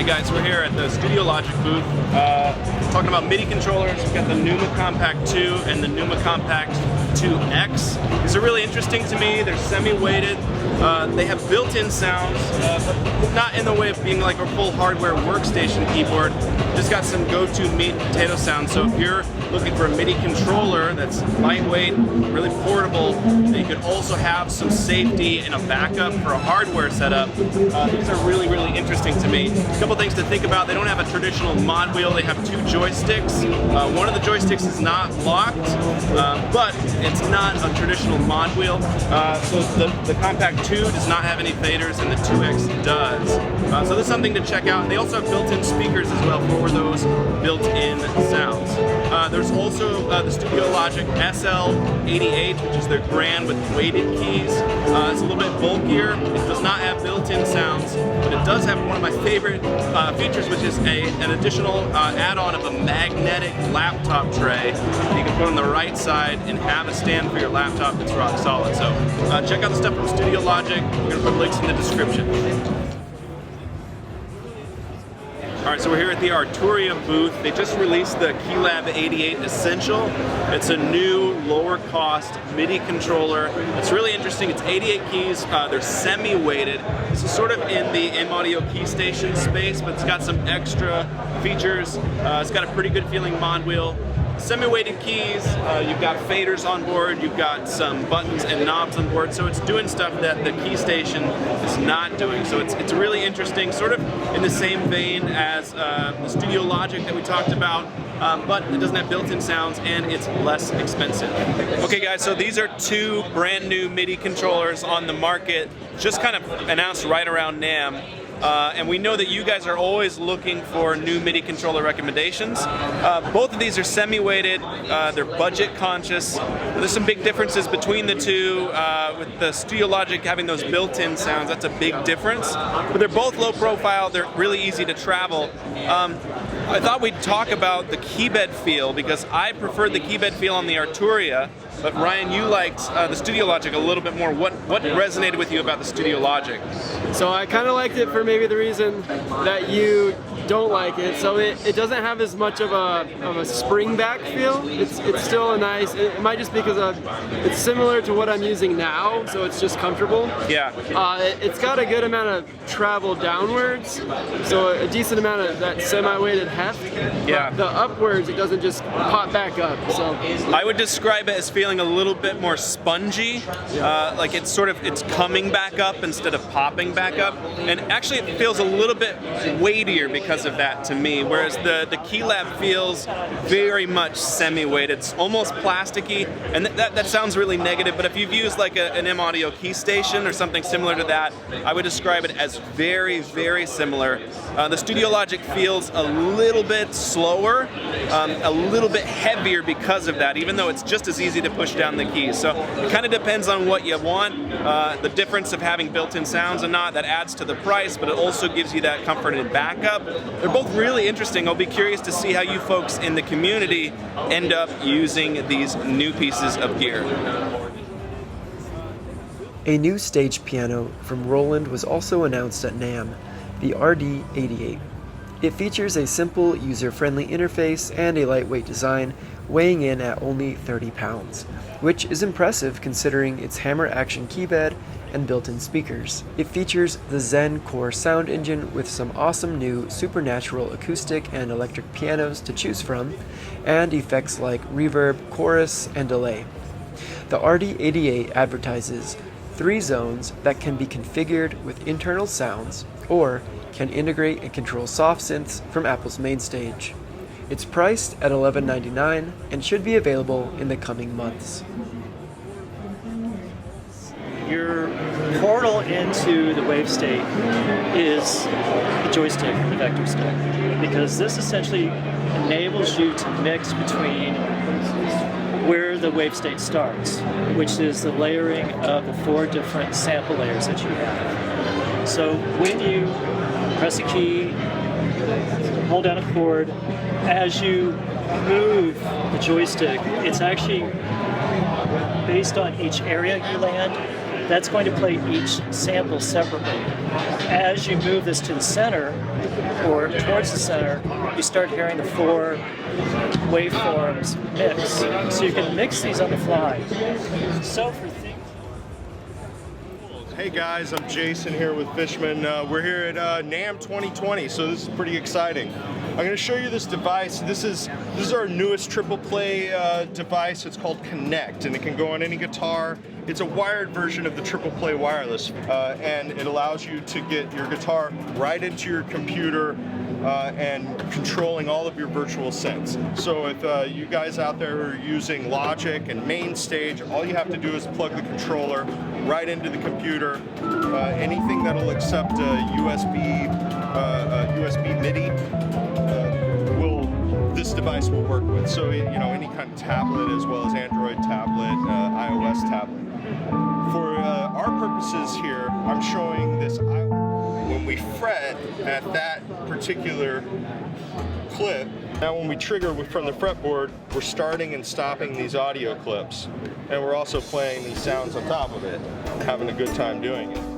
Hey guys, we're here at the Studio Logic booth talking about MIDI controllers. We've got the NAMM Compact 2 and the NAMM Compact 2X. These are really interesting to me. They're semi-weighted. They have built-in sounds, but not in the way of being like a full hardware workstation keyboard. Just got some go-to meat and potato sounds. So if you're looking for a MIDI controller that's lightweight, really portable, that you could also have some safety and a backup for a hardware setup, these are really, really interesting to me. A couple things to think about. They don't have a traditional mod wheel. They have two joysticks. One of the joysticks is not locked, but it's not a traditional mod wheel. So the Compact 2 does not have any faders, and the 2X does. So this is something to check out. And they also have built-in speakers as well for those built-in sounds. There's also the Studio Logic SL88, which is their Grand with weighted keys. It's a little bit bulkier. It does not have built-in sounds, but it does have one of my favorite features, which is an additional add-on of a magnetic laptop tray that you can put on the right side and have a stand for your laptop that's rock solid. So check out the stuff from Studio Logic. We're going to put links in the description. Alright, so we're here at the Arturia booth. They just released the Keylab 88 Essential. It's a new, lower cost MIDI controller. It's really interesting. It's 88 keys. They're semi-weighted. This is sort of in the M-Audio key station space, but it's got some extra features. It's got a pretty good feeling mod wheel. Semi-weighted keys, you've got faders on board, you've got some buttons and knobs on board, so it's doing stuff that the key station is not doing. So it's really interesting, sort of in the same vein as the Studio Logic that we talked about, but it doesn't have built-in sounds and it's less expensive. Okay guys, so these are two brand new MIDI controllers on the market, just kind of announced right around NAMM. And we know that you guys are always looking for new MIDI controller recommendations. Both of these are semi-weighted, they're budget conscious. There's some big differences between the two. With the Studio Logic having those built-in sounds, that's a big difference. But they're both low profile, they're really easy to travel. I thought we'd talk about the keybed feel because I preferred the keybed feel on the Arturia, but Ryan, you liked the Studio Logic a little bit more. What resonated with you about the Studio Logic? So I kind of liked it for maybe the reason that you don't like it. So it doesn't have as much of a spring back feel. It's still a nice, it might just be because it's similar to what I'm using now, so it's just comfortable. Yeah. It's got a good amount of travel downwards, so a decent amount of that semi-weighted heft. Yeah. But the upwards, it doesn't just pop back up. So I would describe it as feeling a little bit more spongy, like it's coming back up instead of popping back up, and actually it feels a little bit weightier because of that to me, whereas the Keylab feels very much semi-weighted. It's almost plasticky, and that sounds really negative, but if you've used like an M-Audio key station or something similar to that, I would describe it as very, very similar. The Studio Logic feels a little bit slower, a little bit heavier because of that, even though it's just as easy to push down the keys. So it kind of depends on what you want. The difference of having built-in sounds and not, that adds to the price, but it also gives you that comfort and backup. They're both really interesting. I'll be curious to see how you folks in the community end up using these new pieces of gear. A new stage piano from Roland was also announced at NAMM, the RD88. It features a simple, user-friendly interface and a lightweight design, weighing in at only 30 pounds, which is impressive considering its hammer action keybed and built-in speakers. It features the Zen Core sound engine with some awesome new supernatural acoustic and electric pianos to choose from, and effects like reverb, chorus, and delay. The RD88 advertises 3 zones that can be configured with internal sounds, or can integrate and control soft synths from Apple's main stage. It's priced at $11.99 and should be available in the coming months. Your portal into the wave state is the joystick, the vector stick, because this essentially enables you to mix between where the wave state starts, which is the layering of the 4 different sample layers that you have. So when you press a key, hold down a chord, as you move the joystick, it's actually based on each area you land, that's going to play each sample separately. As you move this to the center, or towards the center, you start hearing the 4 waveforms mix. So you can mix these on the fly. So for things. Hey guys, I'm Jason here with Fishman. We're here at NAMM 2020, so this is pretty exciting. I'm going to show you this device. This is our newest triple play device. It's called Connect, and it can go on any guitar. It's a wired version of the triple play wireless, and it allows you to get your guitar right into your computer and controlling all of your virtual synths. So if you guys out there are using Logic and MainStage, all you have to do is plug the controller right into the computer. Anything that'll accept USB MIDI, this device will work with. So any kind of tablet, as well as Android tablet, iOS tablet. For our purposes here, I'm showing this. When we fret at that particular clip, now when we trigger from the fretboard, we're starting and stopping these audio clips, and we're also playing these sounds on top of it, having a good time doing it.